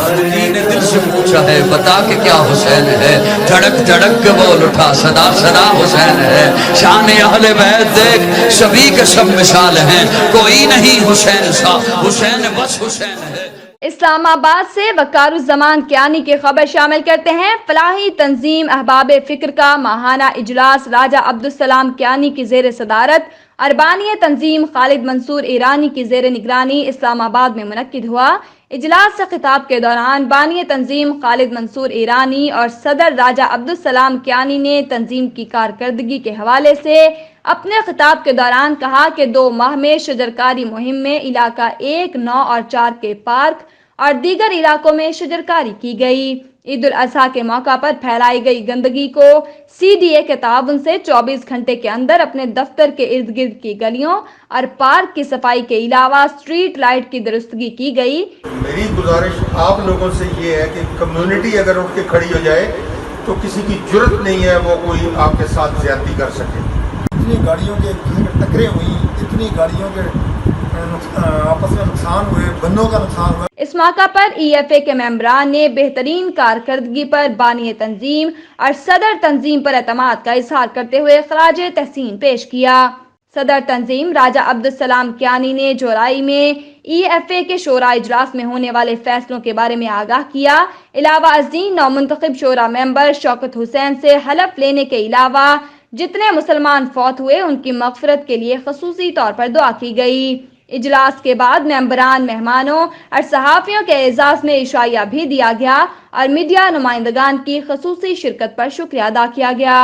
نے دل سے پوچھا ہے بتا کہ کیا حسین ہے، دھڑک دھڑک کے بول اٹھا صدا صدا حسین ہے۔ شان اہل بیت دیکھ سبھی کے سب مثال ہیں، کوئی نہیں حسین سا، حسین بس حسین ہے۔ اسلام آباد سے وقار الزمان کیانی کی خبر شامل کرتے ہیں۔ فلاحی تنظیم احباب فکر کا ماہانہ اجلاس راجہ عبدالسلام کیانی کی زیر صدارت اربانی تنظیم خالد منصور ایرانی کی زیر نگرانی اسلام آباد میں منعقد ہوا۔ اجلاس سے خطاب کے دوران بانی تنظیم خالد منصور ایرانی اور صدر راجہ عبدالسلام کیانی نے تنظیم کی کارکردگی کے حوالے سے اپنے خطاب کے دوران کہا کہ 2 ماہ میں شجرکاری مہم میں علاقہ 1، 9 اور 4 کے پارک اور دیگر علاقوں میں شجرکاری کی گئی۔ عید الاضحیٰ کے موقع پر پھیلائی گئی گندگی کو CDA کے تعاون سے 24 گھنٹے کے اندر اپنے دفتر کے ارد گرد کی گلیوں اور پارک کی صفائی کے علاوہ اسٹریٹ لائٹ کی درستگی کی گئی۔ میری گزارش آپ لوگوں سے یہ ہے کہ کمیونٹی اگر اٹھ کے کھڑی ہو جائے تو کسی کی جرت نہیں ہے وہ کوئی آپ کے ساتھ زیادتی کر سکے۔ اتنی گاڑیوں کے ٹکریں ہوئی، اتنی گاڑیوں کے آپس میں نقصان ہوئے، بندوں کا نقصان ہوا۔ اس موقع پر EFA کے ممبران نے بہترین کارکردگی پر بانی تنظیم اور صدر تنظیم پر اعتماد کا اظہار کرتے ہوئے خراج تحسین پیش کیا۔ صدر تنظیم راجہ عبدالسلام کیانی نے جولائی میں EFA کے شورا اجلاس میں ہونے والے فیصلوں کے بارے میں آگاہ کیا۔ علاوہ ازیں نومنتخب شورا ممبر شوکت حسین سے حلف لینے کے علاوہ جتنے مسلمان فوت ہوئے ان کی مغفرت کے لیے خصوصی طور پر دعا کی گئی۔ اجلاس کے بعد ممبران، مہمانوں اور صحافیوں کے اعزاز میں عشائیہ بھی دیا گیا اور میڈیا نمائندگان کی خصوصی شرکت پر شکریہ ادا کیا گیا۔